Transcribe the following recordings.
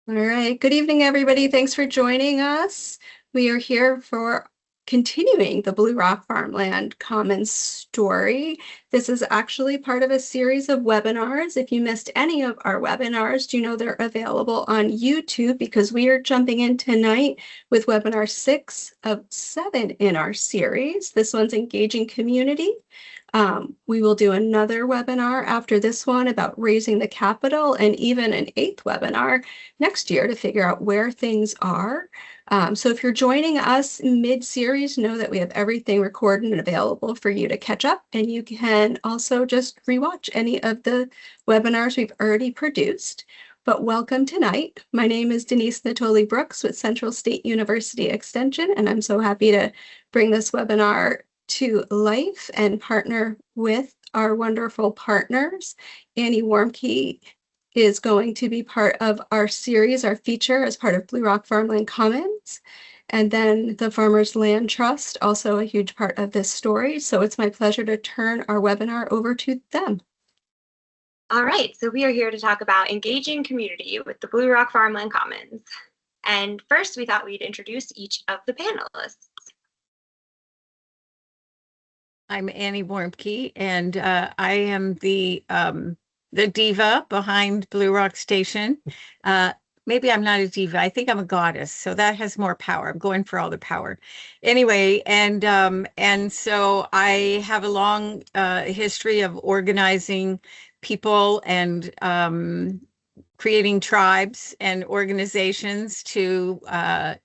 All right. Good evening, everybody. Thanks for joining us. We are here for continuing the Blue Rock Farmland Commons story. This is actually part of a series of webinars. If you missed any of our webinars, do you know they're available on YouTube, because we are jumping in tonight with webinar 6 of 7 in our series. This one's Engaging Community. We will do another webinar after this one about raising the capital, and even an 8th webinar next year to figure out where things are. So if you're joining us mid-series, know that we have everything recorded and available for you to catch up, and you can also just rewatch any of the webinars we've already produced. But welcome tonight. My name is Denise Natoli Brooks with Central State University Extension, and I'm so happy to bring this webinar to life and partner with our wonderful partners. Annie Warmke is going to be part of our series, our feature, as part of Blue Rock Farmland Commons. And then the Farmers Land Trust, also a huge part of this story. So it's my pleasure to turn our webinar over to them. All right, so we are here to talk about engaging community with the Blue Rock Farmland Commons. And first, we thought we'd introduce each of the panelists. I'm Annie Warmke, and I am the diva behind Blue Rock Station. Maybe I'm not a diva. I think I'm a goddess, so that has more power. I'm going for all the power. Anyway, and so I have a long history of organizing people and creating tribes and organizations to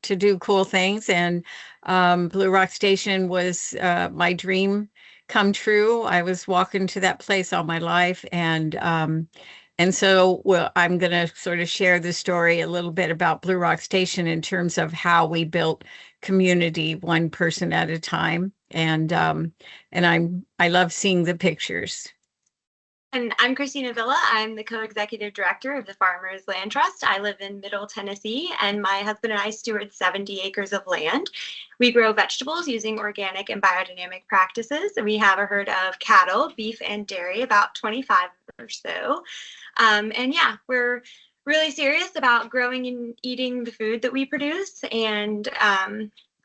do cool things. And Blue Rock Station was my dream come true. I was walking to that place all my life, and so I'm going to sort of share the story a little bit about Blue Rock Station in terms of how we built community one person at a time, and I love seeing the pictures. And I'm Christina Villa. I'm the co-executive director of the Farmers Land Trust. I live in Middle Tennessee, and my husband and I steward 70 acres of land. We grow vegetables using organic and biodynamic practices. And we have a herd of cattle, beef, and dairy, about 25 or so. And yeah, we're really serious about growing and eating the food that we produce. And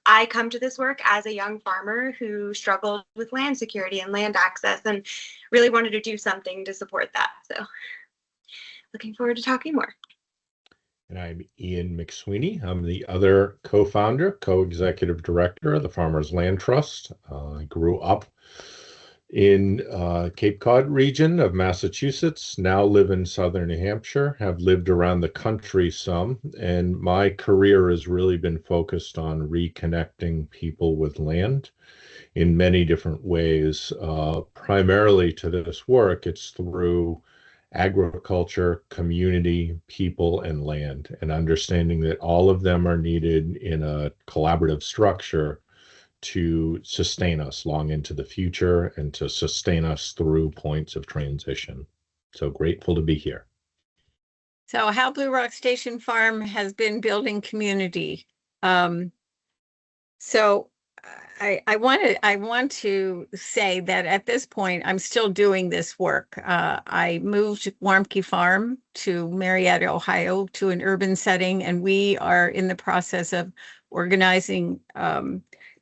I come to this work as a young farmer who struggled with land security and land access and really wanted to do something to support that. So looking forward to talking more. And I'm Ian McSweeney. I'm the other co-founder, co-executive director of the Farmers Land Trust. I grew up in Cape Cod region of Massachusetts, now live in southern New Hampshire, have lived around the country some, and my career has really been focused on reconnecting people with land in many different ways. Primarily to this work, it's through agriculture, community, people, and land, and understanding that all of them are needed in a collaborative structure to sustain us long into the future and to sustain us through points of transition. So grateful to be here. So how Blue Rock Station Farm has been building community. So I want to say that at this point, I'm still doing this work. I moved Warmke Farm to Marietta, Ohio, to an urban setting, and we are in the process of organizing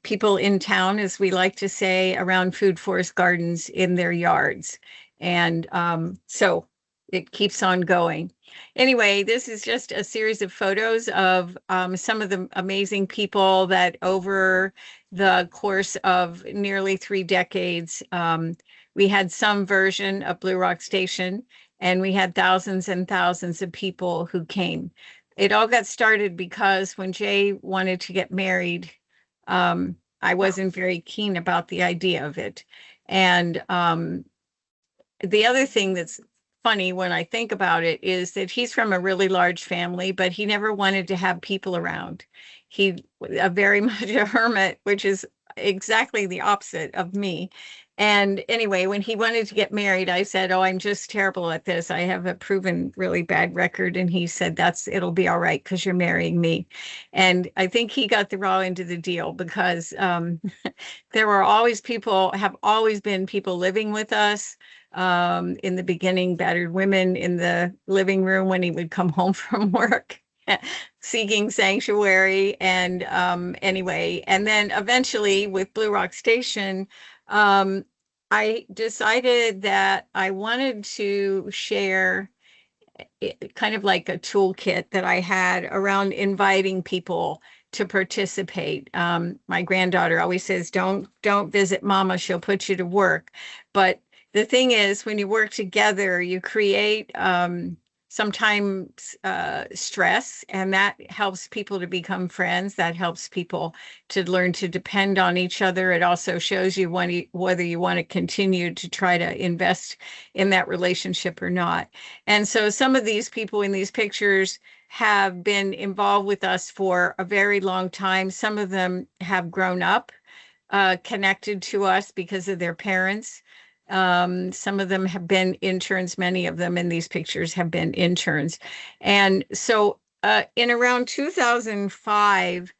people in town, as we like to say, around food forest gardens in their yards. And so it keeps on going. Anyway, this is just a series of photos of some of the amazing people that over the course of nearly 3 decades, we had some version of Blue Rock Station, and we had thousands and thousands of people who came. It all got started because when Jay wanted to get married, I wasn't very keen about the idea of it. And the other thing that's funny when I think about it is that he's from a really large family, but he never wanted to have people around. He was very much a hermit, which is exactly the opposite of me. And anyway, when he wanted to get married, I said, "Oh, I'm just terrible at this. I have a proven really bad record." And he said, "It'll be all right because you're marrying me." And I think he got the raw end of the deal because there were have always been people living with us. In the beginning, battered women in the living room when he would come home from work. seeking sanctuary. And anyway, and then eventually with Blue Rock Station, I decided that I wanted to share kind of like a toolkit that I had around inviting people to participate. My granddaughter always says, don't visit mama, she'll put you to work. But the thing is, when you work together, you create sometimes stress, and that helps people to become friends. That helps people to learn to depend on each other. It also shows you whether you want to continue to try to invest in that relationship or not. And so some of these people in these pictures have been involved with us for a very long time. Some of them have grown up connected to us because of their parents. Some of them have been interns. Many of them in these pictures have been interns. And so in around 2005,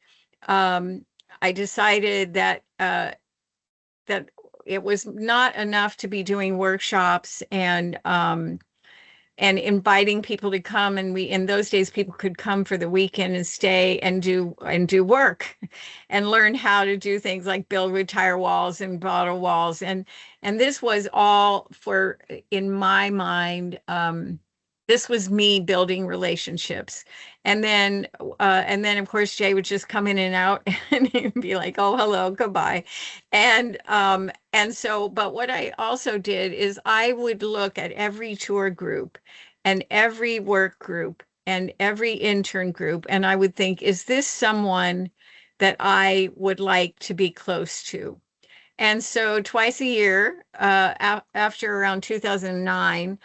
I decided that that it was not enough to be doing workshops and inviting people to come. And in those days, people could come for the weekend and stay and do work and learn how to do things like build retire walls and bottle walls. And this was all for, in my mind, this was me building relationships. And then of course, Jay would just come in and out and he'd be like, oh, hello, goodbye. And so, but what I also did is I would look at every tour group and every work group and every intern group, and I would think, is this someone that I would like to be close to? And so twice a year, after around 2009,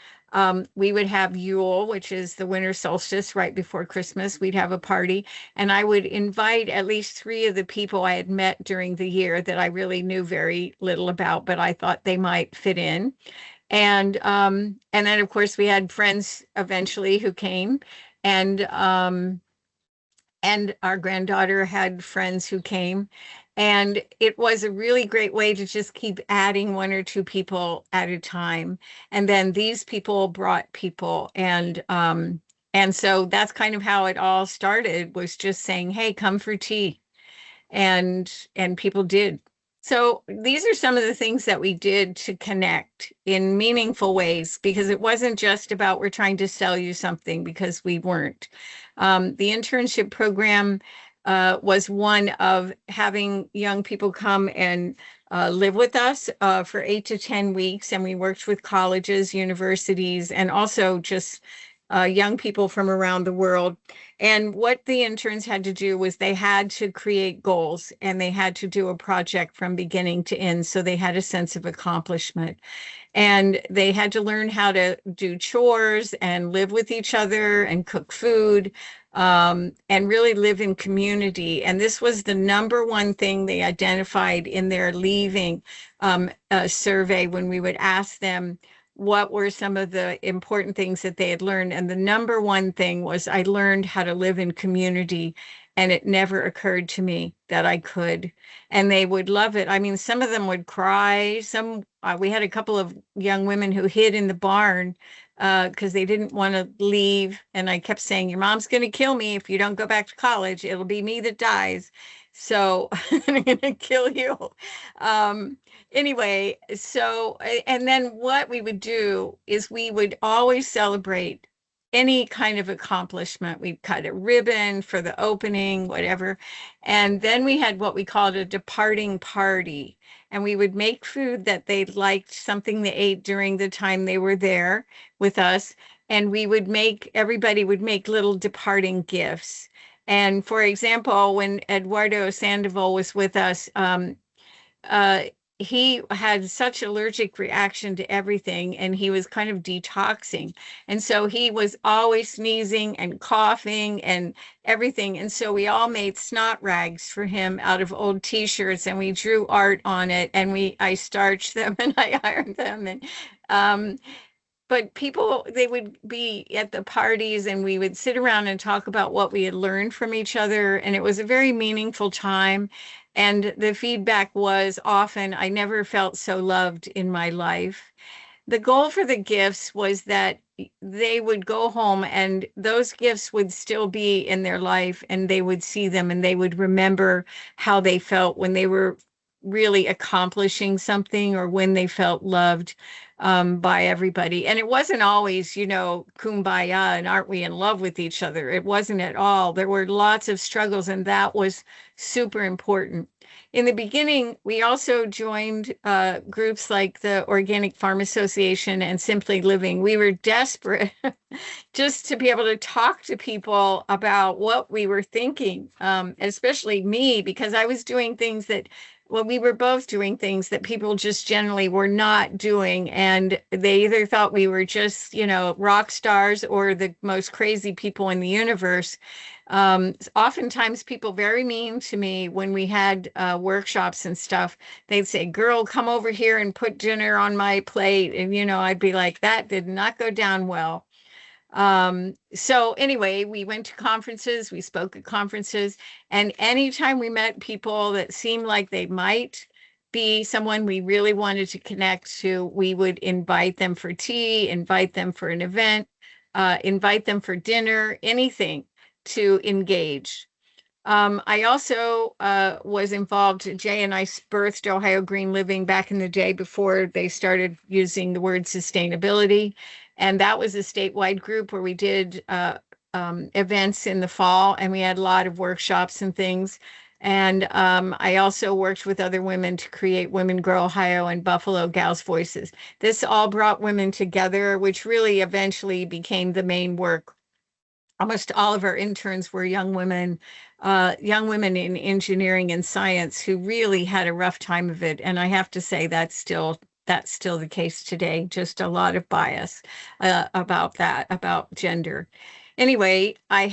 we would have Yule, which is the winter solstice right before Christmas. We'd have a party, and I would invite at least 3 of the people I had met during the year that I really knew very little about, but I thought they might fit in. And then of course we had friends eventually who came, and our granddaughter had friends who came. And it was a really great way to just keep adding 1 or 2 people at a time. And then these people brought people. And so that's kind of how it all started, was just saying, hey, come for tea. And people did. So these are some of the things that we did to connect in meaningful ways, because it wasn't just about we're trying to sell you something, because we weren't. The internship program was one of having young people come and live with us for 8 to 10 weeks. And we worked with colleges, universities, and also just young people from around the world. And what the interns had to do was they had to create goals, and they had to do a project from beginning to end. So they had a sense of accomplishment, and they had to learn how to do chores and live with each other and cook food, and really live in community. And this was the #1 thing they identified in their leaving survey when we would ask them what were some of the important things that they had learned. And the #1 thing was, I learned how to live in community, and it never occurred to me that I could. And they would love it. I mean, some of them would cry. We had a couple of young women who hid in the barn because they didn't want to leave. And I kept saying, your mom's going to kill me if you don't go back to college. It'll be me that dies. So I'm going to kill you. Anyway, so, and then what we would do is we would always celebrate any kind of accomplishment. We'd cut a ribbon for the opening, whatever. And then we had what we called a departing party. And we would make food that they liked, something they ate during the time they were there with us. And everybody would make little departing gifts. And for example, when Eduardo Sandoval was with us, he had such allergic reaction to everything, and he was kind of detoxing. And so he was always sneezing and coughing and everything. And so we all made snot rags for him out of old t-shirts, and we drew art on it, and I starched them and I ironed them. And but people, they would be at the parties, and we would sit around and talk about what we had learned from each other. And it was a very meaningful time. And the feedback was often, I never felt so loved in my life. the goal for the gifts was that they would go home and those gifts would still be in their life, and they would see them and they would remember how they felt when they were really accomplishing something, or when they felt loved by everybody. And it wasn't always, kumbaya and aren't we in love with each other. It wasn't at all. There were lots of struggles, and that was super important. In the beginning, we also joined groups like the Organic Farm Association and Simply Living. We were desperate just to be able to talk to people about what we were thinking, especially me, because I was doing things that, well, we were both doing things that people just generally were not doing. And they either thought we were just, rock stars or the most crazy people in the universe. Oftentimes people very mean to me when we had workshops and stuff. They'd say, girl, come over here and put dinner on my plate. And, I'd be like, that did not go down well. So anyway, we went to conferences, we spoke at conferences, and anytime we met people that seemed like they might be someone we really wanted to connect to, we would invite them for tea, invite them for an event, invite them for dinner, anything to engage. I also was involved. Jay and I birthed Ohio Green Living back in the day before they started using the word sustainability. And that was a statewide group where we did events in the fall, and we had a lot of workshops and things. And I also worked with other women to create Women Grow Ohio and Buffalo Gals Voices. This all brought women together, which really eventually became the main work. Almost all of our interns were young women in engineering and science who really had a rough time of it. And I have to say that's still the case today. Just a lot of bias about gender. Anyway, I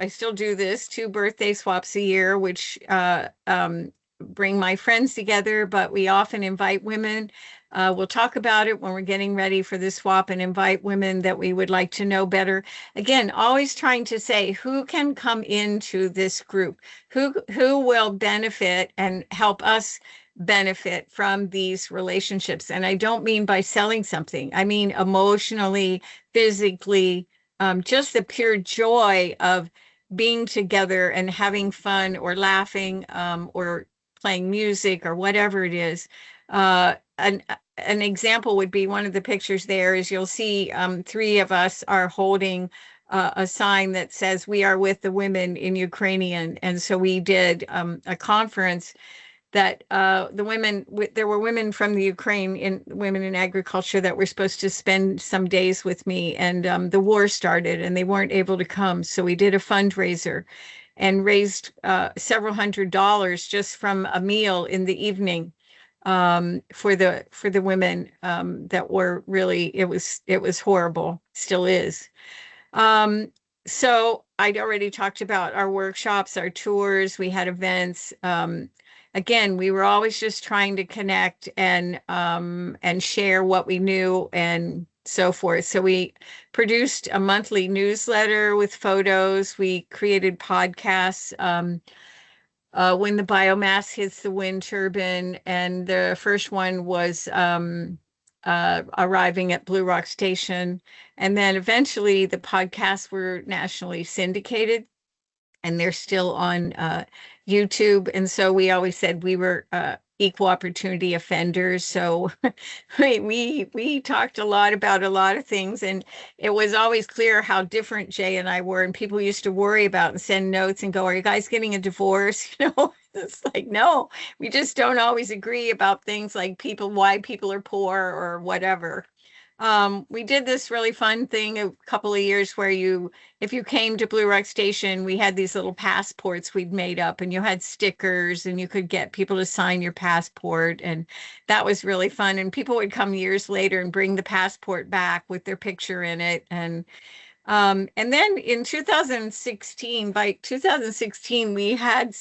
still do this, 2 birthday swaps a year, which bring my friends together, but we often invite women. We'll talk about it when we're getting ready for the swap, and invite women that we would like to know better. Again, always trying to say who can come into this group, who will benefit and help us benefit from these relationships. And I don't mean by selling something. I mean emotionally, physically, just the pure joy of being together and having fun, or laughing, or playing music, or whatever it is. An example would be, one of the pictures there is, you'll see 3 of us are holding a sign that says, "We are with the women" in Ukrainian. And so we did a conference that there were women from the Ukraine, women in agriculture, that were supposed to spend some days with me. And the war started and they weren't able to come. So we did a fundraiser and raised several $100s just from a meal in the evening for the women that were really, it was horrible, still is. So I'd already talked about our workshops, our tours, we had events. Again, we were always just trying to connect and share what we knew and so forth. So we produced a monthly newsletter with photos. We created podcasts. When the biomass hits the wind turbine, and the first one was arriving at Blue Rock Station. And then eventually the podcasts were nationally syndicated, and they're still on YouTube. And so we always said we were equal opportunity offenders. So we talked a lot about a lot of things, and it was always clear how different Jay and I were. And people used to worry about and send notes and go, "Are you guys getting a divorce?" It's like, no, we just don't always agree about things like why people are poor or whatever. We did this really fun thing a couple of years where if you came to Blue Rock Station, we had these little passports we'd made up, and you had stickers, and you could get people to sign your passport. And that was really fun. And people would come years later and bring the passport back with their picture in it. And then in 2016, by 2016, we had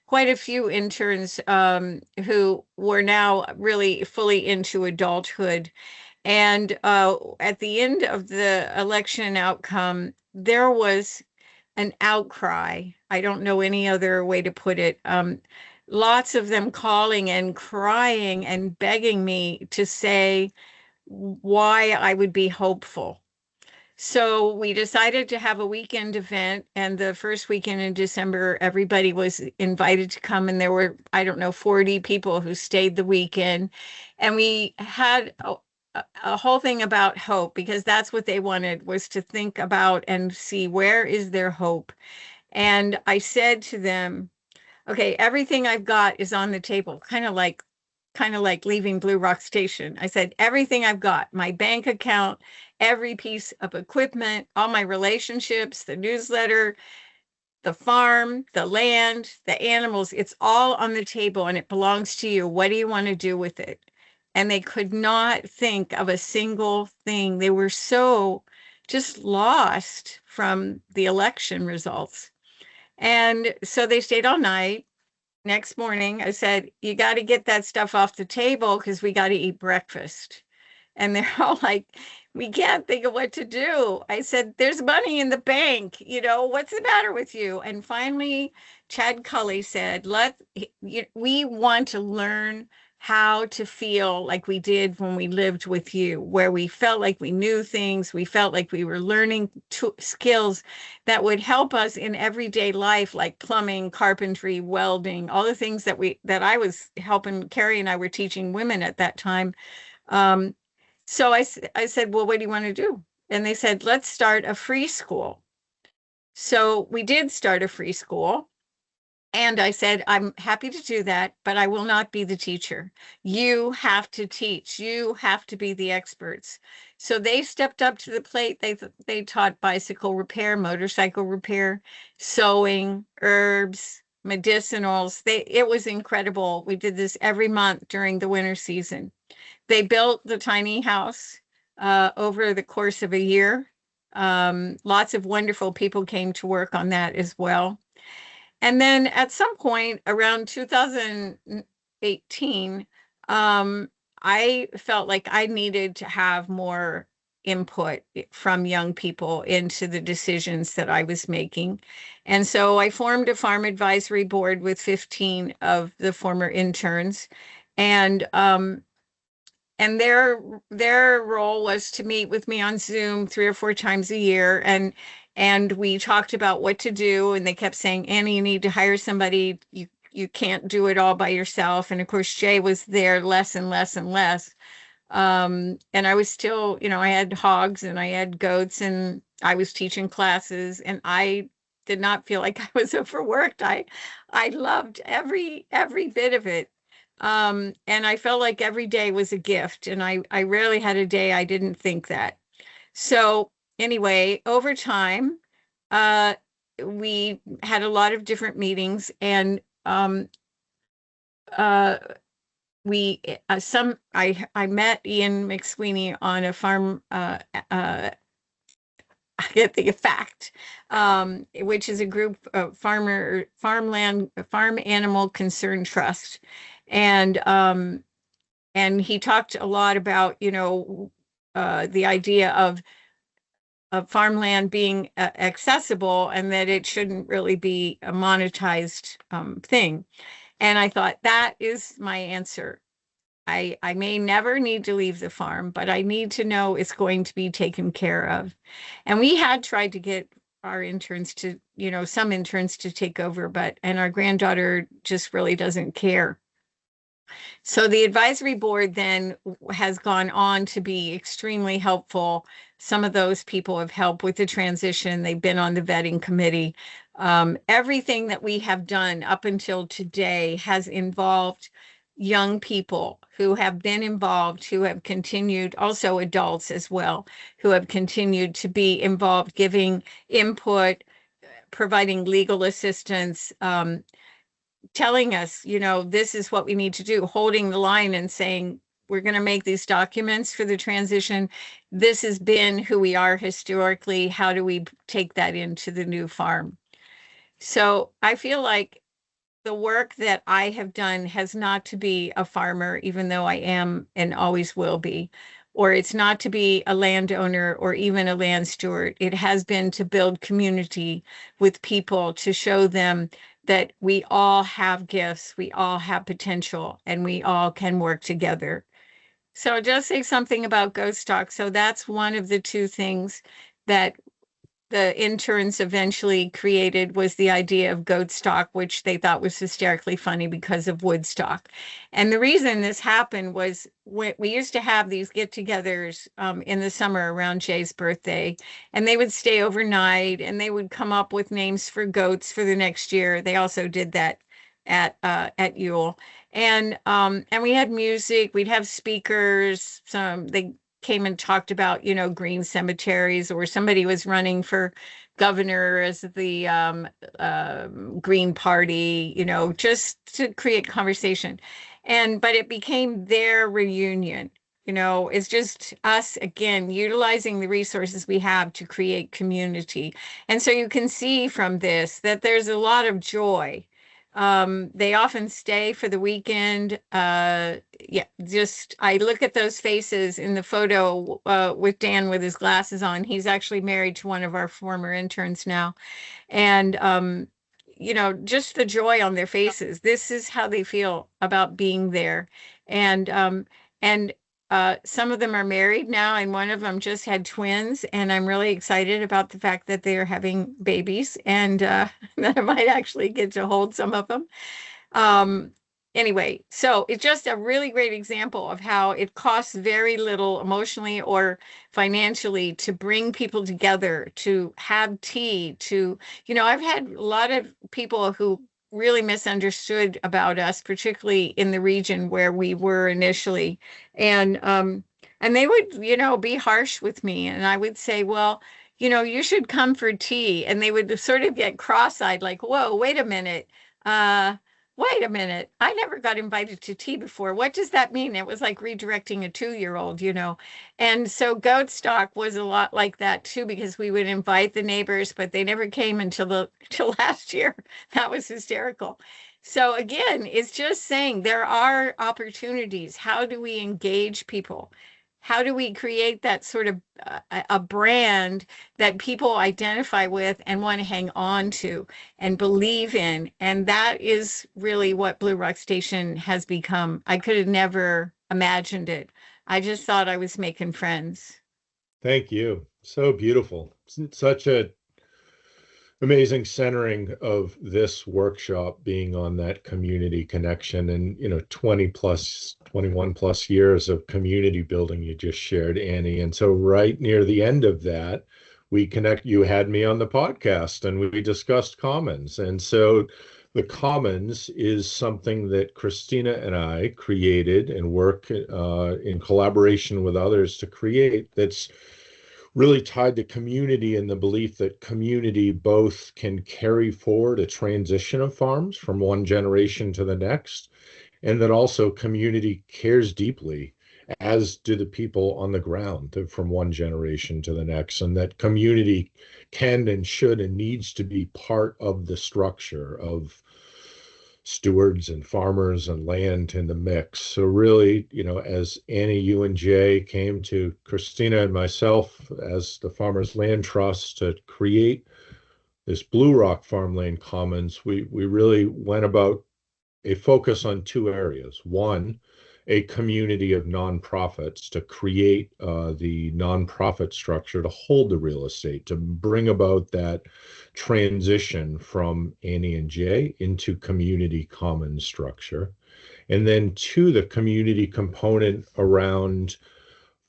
quite a few interns who were now really fully into adulthood. And at the end of the election outcome, there was an outcry. I don't know any other way to put it. Lots of them calling and crying and begging me to say, why I would be hopeful. So we decided to have a weekend event, and the first weekend in December, everybody was invited to come, and there were, I don't know, 40 people who stayed the weekend. And we had a whole thing about hope, because that's what they wanted, was to think about and see where is their hope. And I said to them, okay, everything I've got is on the table, kind of like leaving Blue Rock Station. I said, everything I've got, my bank account, every piece of equipment, all my relationships, the newsletter, the farm, the land, the animals, it's all on the table and it belongs to you. What do you want to do with it? And they could not think of a single thing. They were so just lost from the election results. And so they stayed all night. Next morning, I said, you got to get that stuff off the table because we got to eat breakfast. And they're all like, we can't think of what to do. I said, there's money in the bank. What's the matter with you? And finally, Chad Cully said, we want to learn how to feel like we did when we lived with you, where we felt like we knew things. We felt like we were learning skills that would help us in everyday life, like plumbing, carpentry, welding, all the things that I was helping. Carrie and I were teaching women at that time. So I said, well, what do you want to do? And they said, let's start a free school. So we did start a free school. And I said, I'm happy to do that, but I will not be the teacher. You have to teach. You have to be the experts. So they stepped up to the plate. They taught bicycle repair, motorcycle repair, sewing, herbs, medicinals. It was incredible. We did this every month during the winter season. They built the tiny house over the course of a year. Lots of wonderful people came to work on that as well. And then at some point around 2018, I felt like I needed to have more input from young people into the decisions that I was making. And so I formed a farm advisory board with 15 of the former interns. And their role was to meet with me on Zoom 3 or 4 times a year, and we talked about what to do. And they kept saying, Annie, you need to hire somebody. You can't do it all by yourself. And of course, Jay was there less and less and less. And I was still, I had hogs and I had goats and I was teaching classes, and I did not feel like I was overworked. I loved every bit of it. And I felt like every day was a gift, and I rarely had a day I didn't think that. So anyway, over time, we had a lot of different meetings, and I met Ian McSweeney on a farm. I get the fact, which is a group of Farmland Farm Animal Concern Trust, and he talked a lot about the idea of farmland being accessible, and that it shouldn't really be a monetized thing. And I thought, that is my answer. I may never need to leave the farm, but I need to know it's going to be taken care of. And we had tried to get our interns to, some interns to take over, and our granddaughter just really doesn't care. So the advisory board then has gone on to be extremely helpful. Some of those people have helped with the transition. They've been on the vetting committee. Everything that we have done up until today has involved young people who have been involved, who have continued, also adults as well, who have continued to be involved, giving input, providing legal assistance, telling us, this is what we need to do, holding the line and saying, we're going to make these documents for the transition. This has been who we are historically. How do we take that into the new farm? So I feel like the work that I have done has not to be a farmer, even though I am and always will be, or it's not to be a landowner or even a land steward. It has been to build community with people, to show them that we all have gifts, we all have potential, and we all can work together. So just say something about goat stock. So that's one of the two things that the interns eventually created, was the idea of goat stock, which they thought was hysterically funny because of Woodstock. And the reason this happened was we used to have these get-togethers in the summer around Jay's birthday, and they would stay overnight and they would come up with names for goats for the next year. They also did that at Yule. And we had music, we'd have speakers, they came and talked about, green cemeteries, or somebody was running for governor as the Green Party, just to create conversation. But it became their reunion. It's just us again utilizing the resources we have to create community. And so you can see from this that there's a lot of joy. They often stay for the weekend. Yeah, just I look at those faces in the photo with Dan with his glasses on. He's actually married to one of our former interns now. And just the joy on their faces. This is how they feel about being there. And some of them are married now, and one of them just had twins. And I'm really excited about the fact that they are having babies, and that I might actually get to hold some of them. Anyway, so it's just a really great example of how it costs very little emotionally or financially to bring people together, to have tea, I've had a lot of people who really misunderstood about us, particularly in the region where we were initially. And they would, be harsh with me. And I would say, well, you should come for tea. And they would sort of get cross-eyed, like, whoa, wait a minute. Wait a minute. I never got invited to tea before. What does that mean? It was like redirecting a 2-year-old, And so goat stock was a lot like that too, because we would invite the neighbors, but they never came until last year. That was hysterical. So again, it's just saying there are opportunities. How do we engage people? How do we create that sort of a brand that people identify with and want to hang on to and believe in? And that is really what Blue Rock Station has become. I could have never imagined it. I just thought I was making friends. Thank you. So beautiful. Such a amazing centering of this workshop being on that community connection, and 21 plus years of community building you just shared, Annie. And so right near the end of that, you had me on the podcast and we discussed Commons. And so the Commons is something that Christina and I created and work in collaboration with others to create, that's really tied to community, and the belief that community both can carry forward a transition of farms from one generation to the next, and that also community cares deeply, as do the people on the ground, from one generation to the next, and that community can and should and needs to be part of the structure of stewards and farmers and land in the mix. So really, as Annie, you and Jay came to Christina and myself as the Farmers Land Trust to create this Blue Rock Farmland Commons, we really went about a focus on two areas. One, a community of nonprofits to create the nonprofit structure to hold the real estate, to bring about that transition from Annie and Jay into community commons structure. And then two, the community component around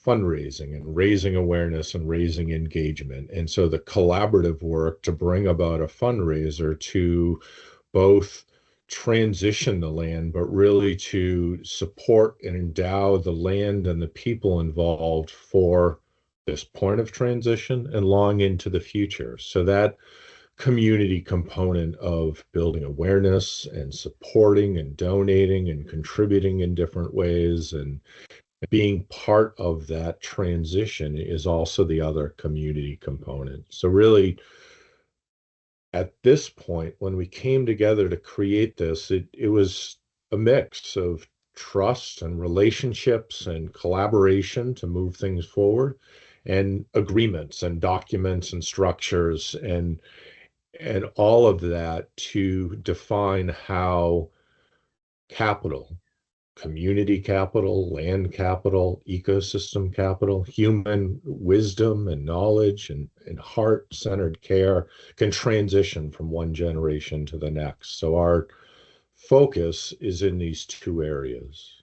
fundraising and raising awareness and raising engagement. And so the collaborative work to bring about a fundraiser to both transition the land, but really to support and endow the land and the people involved for this point of transition and long into the future. So that community component of building awareness and supporting and donating and contributing in different ways and being part of that transition is also the other community component. So really, at this point, when we came together to create this, it was a mix of trust and relationships and collaboration to move things forward, and agreements and documents and structures and all of that to define how capital community capital, land capital, ecosystem capital, human wisdom and knowledge and heart-centered care can transition from one generation to the next. So our focus is in these two areas.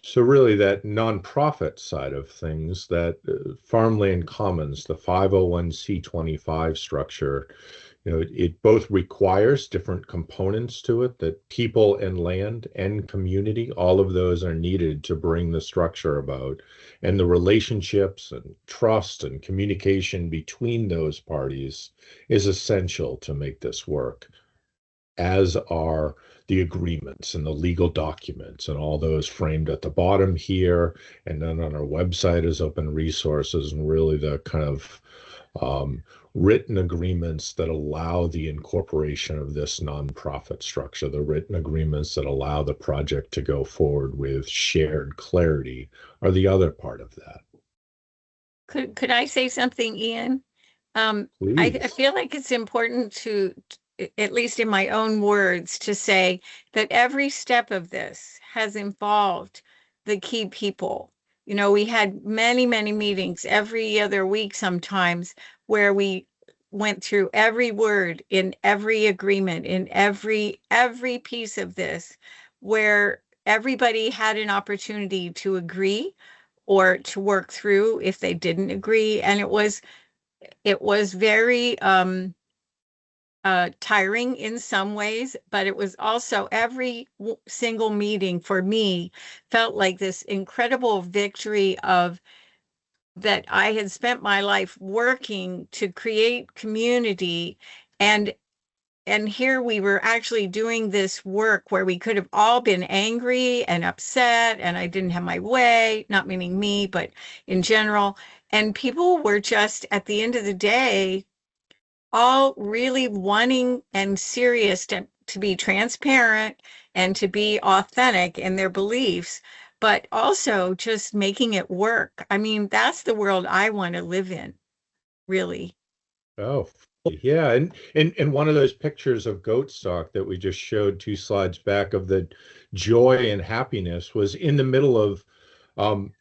So really that nonprofit side of things, that Farmland Commons, the 501c25 structure, it both requires different components to it, that people and land and community, all of those are needed to bring the structure about. And the relationships and trust and communication between those parties is essential to make this work, as are the agreements and the legal documents and all those framed at the bottom here. And then on our website is open resources and really the kind of written agreements that allow the incorporation of this nonprofit structure, the written agreements that allow the project to go forward with shared clarity are the other part of that. Could I say something, Ian? I Please. feel like it's important to, at least in my own words, to say that every step of this has involved the key people. We had many, many meetings every other week sometimes where we went through every word in every agreement, in every piece of this, where everybody had an opportunity to agree or to work through if they didn't agree. And it was very tiring in some ways, but it was also every single meeting for me felt like this incredible victory of that I had spent my life working to create community, and here we were actually doing this work where we could have all been angry and upset and I didn't have my way, not meaning me, but in general. And people were just at the end of the day all really wanting and serious to be transparent and to be authentic in their beliefs, but also just making it work. I mean, that's the world I want to live in, really. Oh, yeah. And one of those pictures of goat stock that we just showed 2 slides back of the joy and happiness was in the middle of um,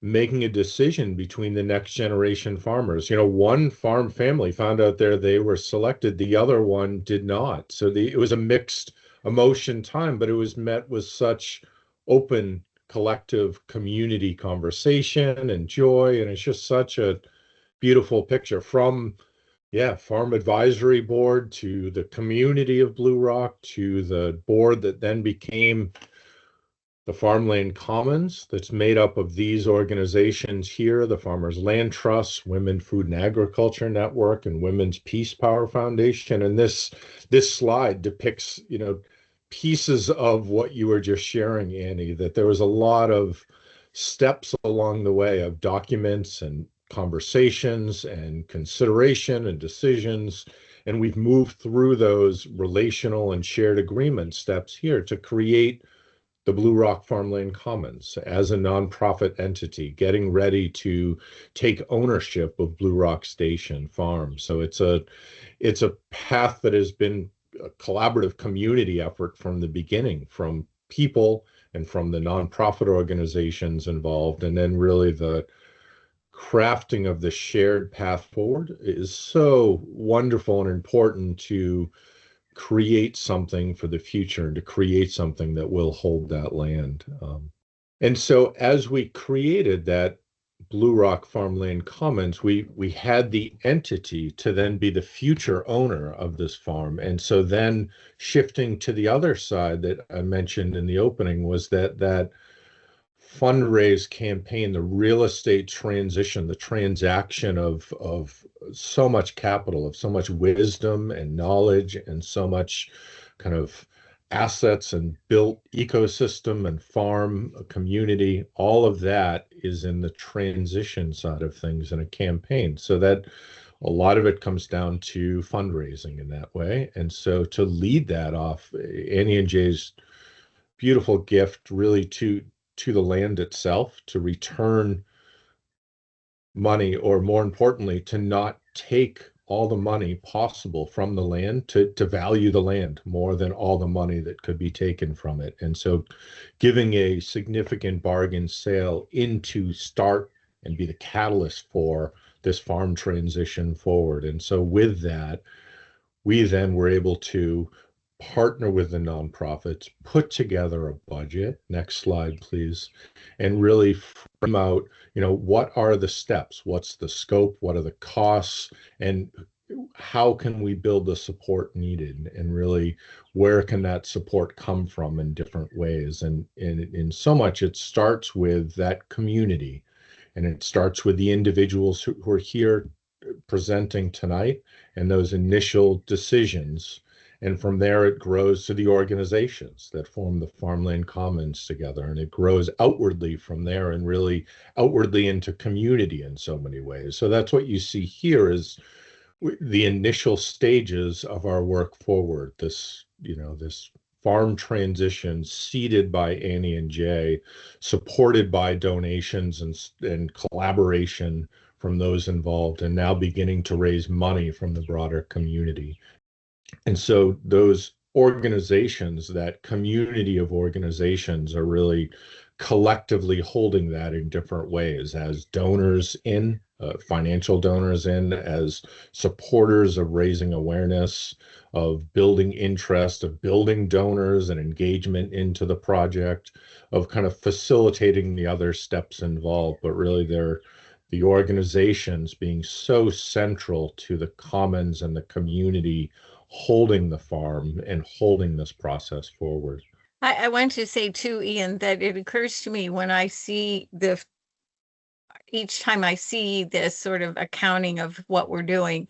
making a decision between the next generation farmers. One farm family found out there they were selected, the other one did not. So it was a mixed emotion time, but it was met with such open collective community conversation and joy. And it's just such a beautiful picture from farm advisory board to the community of Blue Rock to the board that then became the Farmland Commons, that's made up of these organizations here, the Farmers Land Trust, Women Food and Agriculture Network, and Women's Peace Power Foundation. And this slide depicts, pieces of what you were just sharing, Annie, that there was a lot of steps along the way of documents and conversations and consideration and decisions. And we've moved through those relational and shared agreement steps here to create the Blue Rock Farmland Commons as a nonprofit entity, getting ready to take ownership of Blue Rock Station Farm. So it's a path that has been a collaborative community effort from the beginning, from people and from the nonprofit organizations involved, and then really the crafting of the shared path forward is so wonderful and important to create something for the future and to create something that will hold that land. And so as we created that Blue Rock Farmland Commons, we had the entity to then be the future owner of this farm. And so then shifting to the other side that I mentioned in the opening was that fundraise campaign, the real estate transition, the transaction of so much capital, of so much wisdom and knowledge and so much kind of assets and built ecosystem and farm community, all of that is in the transition side of things in a campaign. So that a lot of it comes down to fundraising in that way. And so to lead that off, Annie and Jay's beautiful gift really to the land itself, to return money, or more importantly, to not take all the money possible from the land to value the land more than all the money that could be taken from it. And so giving a significant bargain sale in to start and be the catalyst for this farm transition forward. And so with that, we then were able to partner with the nonprofits, put together a budget. Next slide, please. And really frame out, what are the steps? What's the scope? What are the costs? And how can we build the support needed? And really, where can that support come from in different ways? And in so much, it starts with that community. And it starts with the individuals who are here presenting tonight and those initial decisions. And from there, it grows to the organizations that form the Farmland Commons together. And it grows outwardly from there and really outwardly into community in so many ways. So that's what you see here is the initial stages of our work forward. This farm transition seeded by Annie and Jay, supported by donations and collaboration from those involved, and now beginning to raise money from the broader community. And so those organizations, that community of organizations, are really collectively holding that in different ways as donors in, financial donors in, as supporters of raising awareness, of building interest, of building donors and engagement into the project, of kind of facilitating the other steps involved. But really the organizations being so central to the commons and the community holding the farm and holding this process forward. I want to say too, Ian, that it occurs to me when I see each time I see this sort of accounting of what we're doing,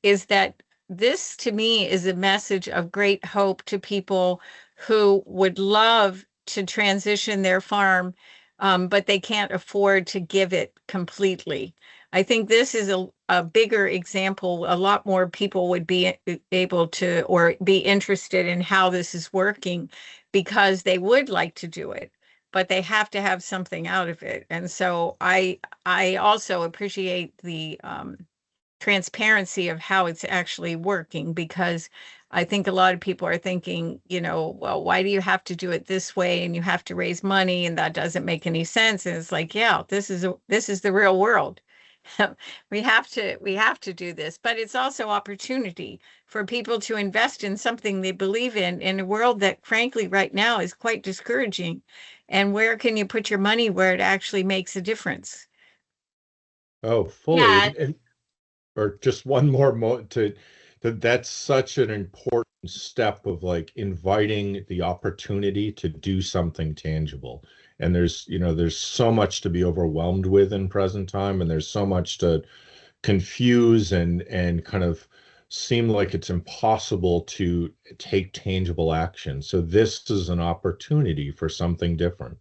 is that this to me is a message of great hope to people who would love to transition their farm, but they can't afford to give it completely. I think this is a bigger example. A lot more people would be able to or be interested in how this is working because they would like to do it, but they have to have something out of it. And so I also appreciate the transparency of how it's actually working, because I think a lot of people are thinking, well, why do you have to do it this way and you have to raise money and that doesn't make any sense? And it's like, yeah, this is the real world. we have to do this, but it's also opportunity for people to invest in something they believe in a world that frankly right now is quite discouraging. And where can you put your money where it actually makes a difference? Oh, fully. Yeah. Or just one more that's such an important step of like inviting the opportunity to do something tangible. And there's so much to be overwhelmed with in present time, and there's so much to confuse and kind of seem like it's impossible to take tangible action. So this is an opportunity for something different.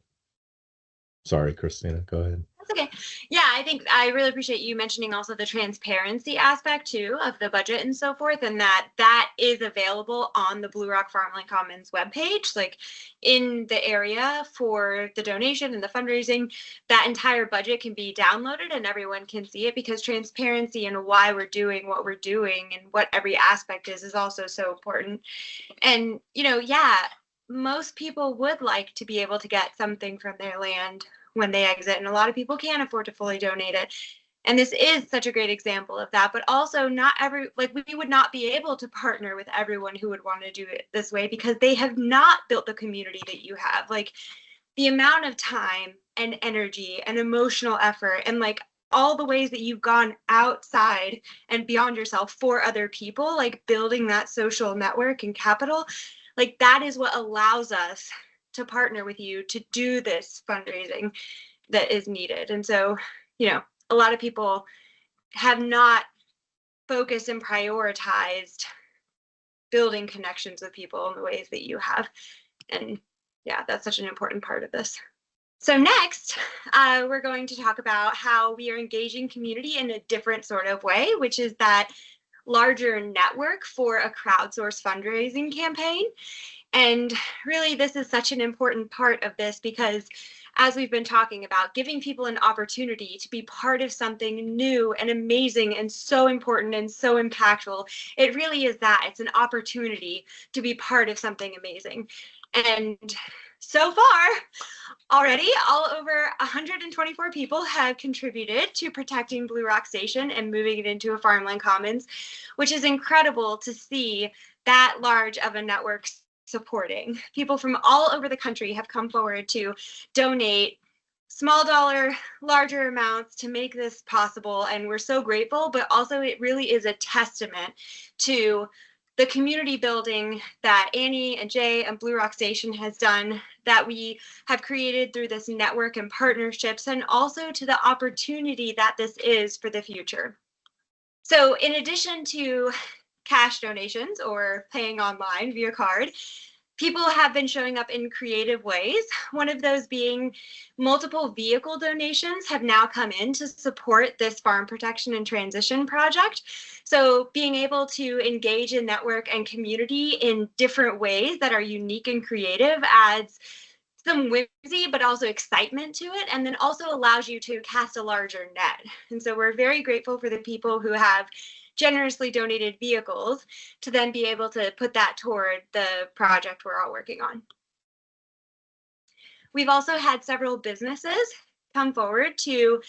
Sorry, Christina, go ahead. That's okay. Yeah, I think I really appreciate you mentioning also the transparency aspect too of the budget and so forth, and that is available on the Blue Rock Farmland Commons webpage, like in the area for the donation and the fundraising. That entire budget can be downloaded and everyone can see it, because transparency and why we're doing what we're doing and what every aspect is also so important. And most people would like to be able to get something from their land when they exit, and a lot of people can't afford to fully donate it. And this is such a great example of that. But also we would not be able to partner with everyone who would want to do it this way, because they have not built the community that you have. Like the amount of time and energy and emotional effort and like all the ways that you've gone outside and beyond yourself for other people, like building that social network and capital, like that is what allows us to partner with you to do this fundraising that is needed. And so, a lot of people have not focused and prioritized building connections with people in the ways that you have. And yeah, that's such an important part of this. So next, we're going to talk about how we are engaging community in a different sort of way, which is that larger network for a crowdsourced fundraising campaign. And really, this is such an important part of this because, as we've been talking about, giving people an opportunity to be part of something new and amazing and so important and so impactful. It really is that. It's an opportunity to be part of something amazing. And so far, already, all over 124 people have contributed to protecting Blue Rock Station and moving it into a farmland commons, which is incredible to see that large of a network supporting. People from all over the country have come forward to donate small dollar, larger amounts to make this possible, and we're so grateful, but also it really is a testament to the community building that Annie and Jay and Blue Rock Station has done, that we have created through this network and partnerships, and also to the opportunity that this is for the future. So in addition to cash donations or paying online via card, people have been showing up in creative ways. One of those being multiple vehicle donations have now come in to support this farm protection and transition project. So being able to engage in network and community in different ways that are unique and creative adds some whimsy, but also excitement to it, and then also allows you to cast a larger net. And so we're very grateful for the people who have generously donated vehicles to then be able to put that toward the project we're all working on. We've also had several businesses come forward to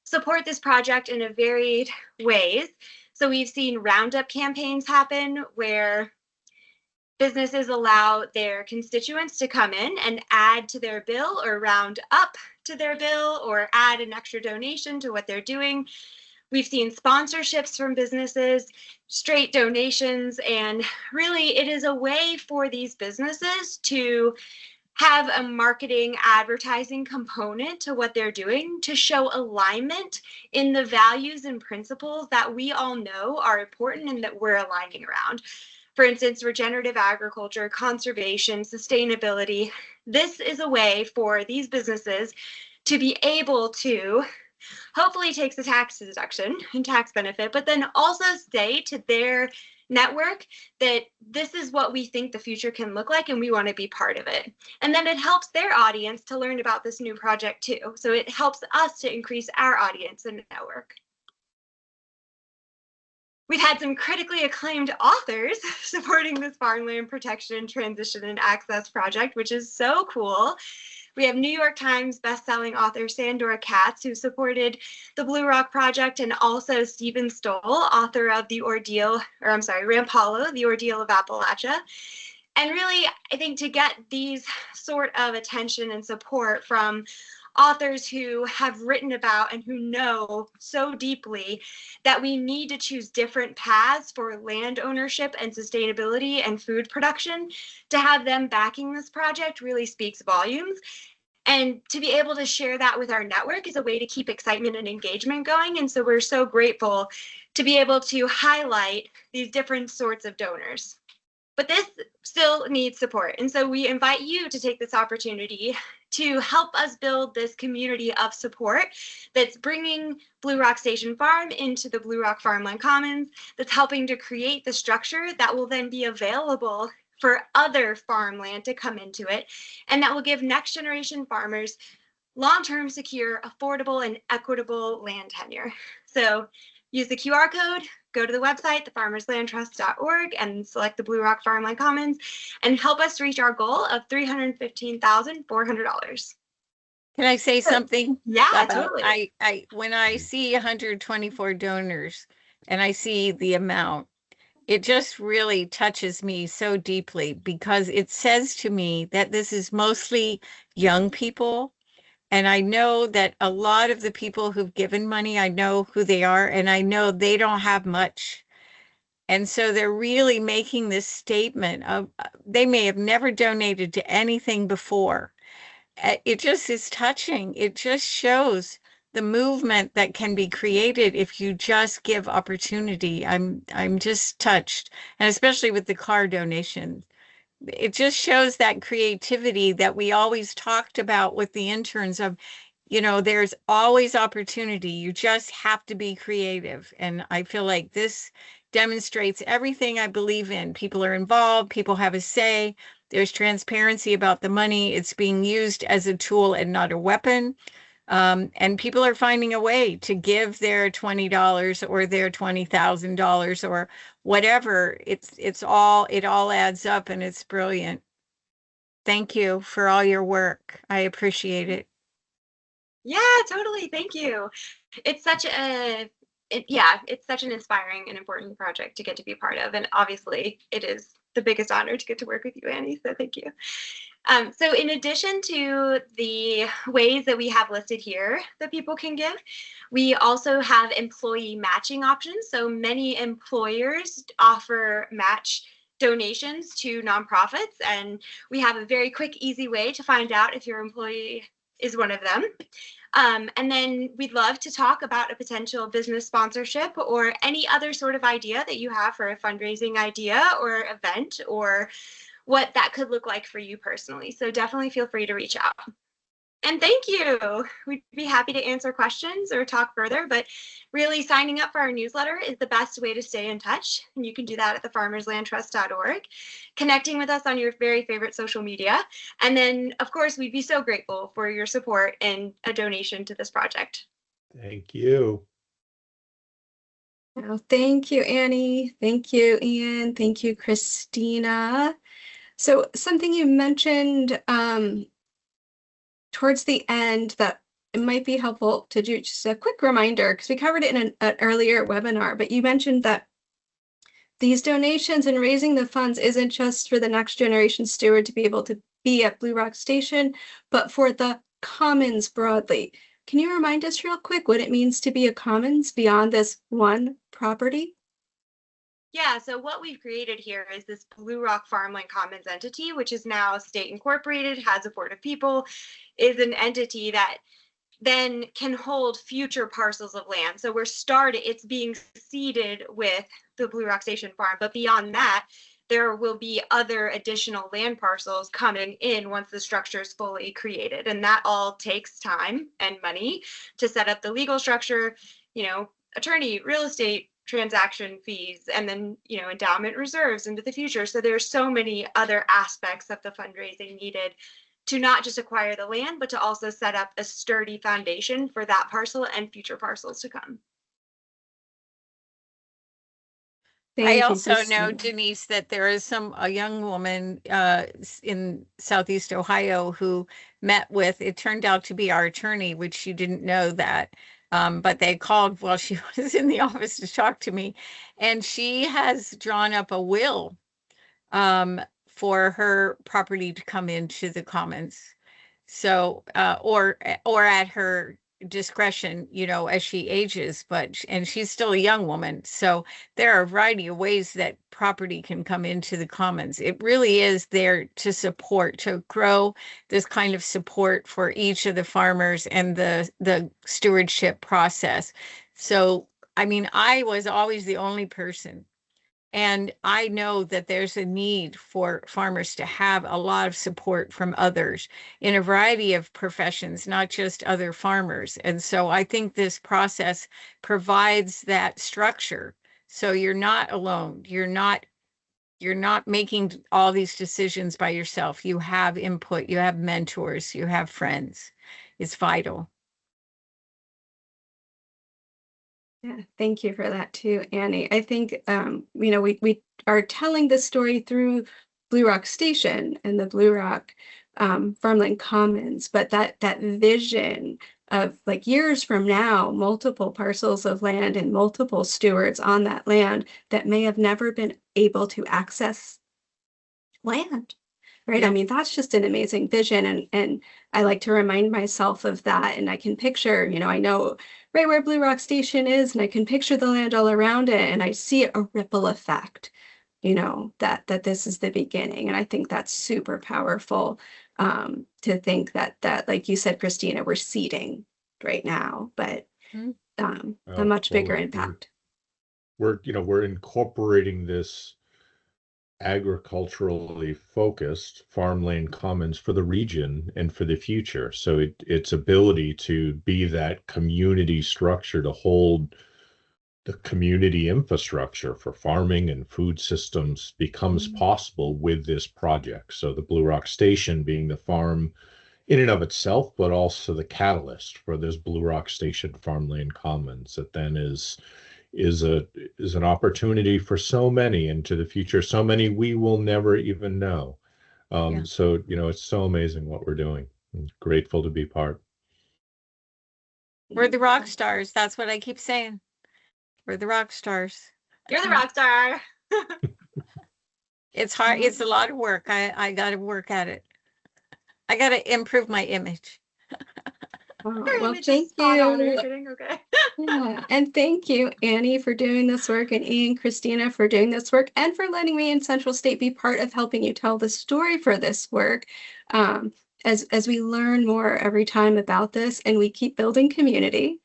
support this project in a varied ways. So we've seen roundup campaigns happen where businesses allow their constituents to come in and add to their bill or round up to their bill or add an extra donation to what they're doing. We've seen sponsorships from businesses, straight donations, and really it is a way for these businesses to have a marketing advertising component to what they're doing to show alignment in the values and principles that we all know are important and that we're aligning around. For instance, regenerative agriculture, conservation, sustainability. This is a way for these businesses to be able to hopefully takes a tax deduction and tax benefit, but then also say to their network that this is what we think the future can look like and we want to be part of it. And then it helps their audience to learn about this new project too. So it helps us to increase our audience and network. We've had some critically acclaimed authors supporting this farmland protection, transition, and access project, which is so cool. We have New York Times bestselling author Sandora Katz, who supported the Blue Rock Project, and also Stephen Stoll, author of Rampalo, The Ordeal of Appalachia. And really, I think to get these sort of attention and support from authors who have written about and who know so deeply that we need to choose different paths for land ownership and sustainability and food production, to have them backing this project really speaks volumes. And to be able to share that with our network is a way to keep excitement and engagement going. And so we're so grateful to be able to highlight these different sorts of donors. But this still needs support. And so we invite you to take this opportunity to help us build this community of support that's bringing Blue Rock Station Farm into the Blue Rock Farmland Commons, that's helping to create the structure that will then be available for other farmland to come into it, and that will give next generation farmers long-term, secure, affordable, and equitable land tenure. So use the QR code, go to the website, thefarmerslandtrust.org, and select the Blue Rock Farmland Commons, and help us reach our goal of $315,400. Can I say something? Yeah, totally. When I see 124 donors and I see the amount, it just really touches me so deeply, because it says to me that this is mostly young people. And I know that a lot of the people who've given money, I know who they are, and I know they don't have much. And so they're really making this statement of, they may have never donated to anything before. It just is touching. It just shows the movement that can be created if you just give opportunity. I'm just touched, and especially with the car donation. It just shows that creativity that we always talked about with the interns of, there's always opportunity. You just have to be creative. And I feel like this demonstrates everything I believe in. People are involved, people have a say, there's transparency about the money, it's being used as a tool and not a weapon. And people are finding a way to give their $20 or their $20,000 or whatever. It all adds up, and it's brilliant. Thank you for all your work. I appreciate it. Yeah, totally. Thank you. It's such it's such an inspiring and important project to get to be part of. And obviously it is the biggest honor to get to work with you, Annie. So thank you. So in addition to the ways that we have listed here that people can give, we also have employee matching options. So many employers offer match donations to nonprofits, and we have a very quick, easy way to find out if your employee is one of them. And then we'd love to talk about a potential business sponsorship or any other sort of idea that you have for a fundraising idea or event, or what that could look like for you personally. So definitely feel free to reach out. And thank you. We'd be happy to answer questions or talk further, but really signing up for our newsletter is the best way to stay in touch. And you can do that at thefarmerslandtrust.org, connecting with us on your very favorite social media. And then, of course, we'd be so grateful for your support and a donation to this project. Thank you. Oh, thank you, Annie. Thank you, Ian. Thank you, Christina. So something you mentioned towards the end that it might be helpful to do, just a quick reminder, because we covered it in an earlier webinar, but you mentioned that these donations and raising the funds isn't just for the next generation steward to be able to be at Blue Rock Station, but for the commons broadly. Can you remind us real quick what it means to be a commons beyond this one property? Yeah, so what we've created here is this Blue Rock Farmland Commons entity, which is now state incorporated, has a board of people, is an entity that then can hold future parcels of land. So it's being seeded with the Blue Rock Station Farm, but beyond that, there will be other additional land parcels coming in once the structure is fully created. And that all takes time and money to set up the legal structure, attorney, real estate, transaction fees, and then endowment reserves into the future. So there's so many other aspects of the fundraising needed to not just acquire the land, but to also set up a sturdy foundation for that parcel and future parcels to come. I also know, Denise, that there is a young woman in Southeast Ohio who met with, it turned out to be our attorney, which you didn't know that. But they called while she was in the office to talk to me, and she has drawn up a will for her property to come into the commons. So, or at her discretion, as she ages, and she's still a young woman. So there are a variety of ways that property can come into the commons. It really is there to support, to grow this kind of support for each of the farmers and the stewardship process. So, I mean, I was always the only person. And I know that there's a need for farmers to have a lot of support from others in a variety of professions, not just other farmers. And so I think this process provides that structure. So you're not alone. You're not making all these decisions by yourself. You have input, you have mentors, you have friends. It's vital. Yeah, thank you for that too, Annie. I think, we are telling the story through Blue Rock Station and the Blue Rock Farmland Commons, but that vision of like years from now, multiple parcels of land and multiple stewards on that land that may have never been able to access land. Right. I mean, that's just an amazing vision. And I like to remind myself of that. And I can picture, I know right where Blue Rock Station is, and I can picture the land all around it. And I see a ripple effect, that this is the beginning. And I think that's super powerful to think that, like you said, Christina, we're seeding right now, but a much bigger impact. We're incorporating this agriculturally focused farmland commons for the region and for the future. So its ability to be that community structure to hold the community infrastructure for farming and food systems becomes possible with this project. So the Blue Rock Station being the farm in and of itself, but also the catalyst for this Blue Rock Station Farmland Commons that then is an opportunity for so many into the future, so many we will never even know. Yeah. So, it's so amazing what we're doing. I'm grateful to be part. We're the rock stars. That's what I keep saying. We're the rock stars. You're the rock star. It's hard. It's a lot of work. I got to work at it. I got to improve my image. Well, thank you. Okay. Yeah, and thank you, Annie, for doing this work, and Ian, Christina, for doing this work, and for letting me in Central State be part of helping you tell the story for this work. As we learn more every time about this, and we keep building community,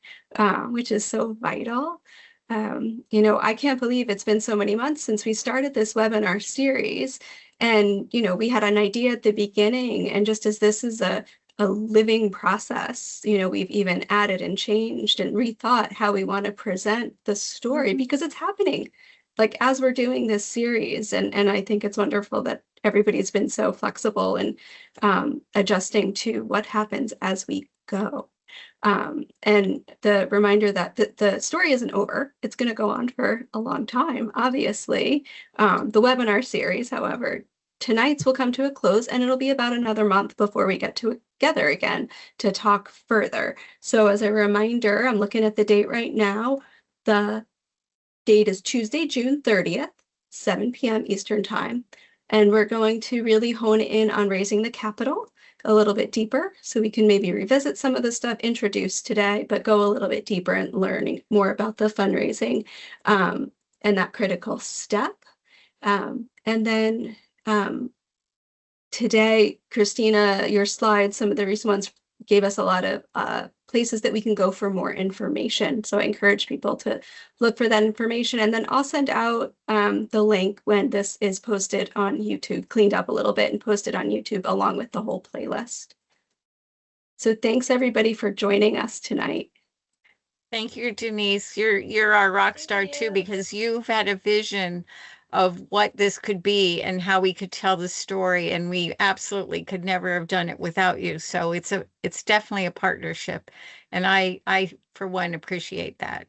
which is so vital. I can't believe it's been so many months since we started this webinar series. And, we had an idea at the beginning, and just as this is a living process, we've even added and changed and rethought how we want to present the story because it's happening like as we're doing this series. And I think it's wonderful that everybody's been so flexible and adjusting to what happens as we go. And the reminder that the story isn't over. It's going to go on for a long time, obviously. The webinar series, however, tonight's will come to a close, and it'll be about another month before we get together again to talk further. So as a reminder, I'm looking at the date right now. The date is Tuesday, June 30th, 7 p.m. Eastern Time. And we're going to really hone in on raising the capital a little bit deeper, so we can maybe revisit some of the stuff introduced today, but go a little bit deeper and learning more about the fundraising and that critical step. And then today, Christina, your slides, some of the recent ones gave us a lot of places that we can go for more information. So I encourage people to look for that information. And then I'll send out the link when this is posted on YouTube, cleaned up a little bit and posted on YouTube along with the whole playlist. So thanks everybody for joining us tonight. Thank you, Denise. You're our rock star too, because you've had a vision of what this could be and how we could tell the story, and we absolutely could never have done it without you. So it's definitely a partnership, and I for one appreciate that.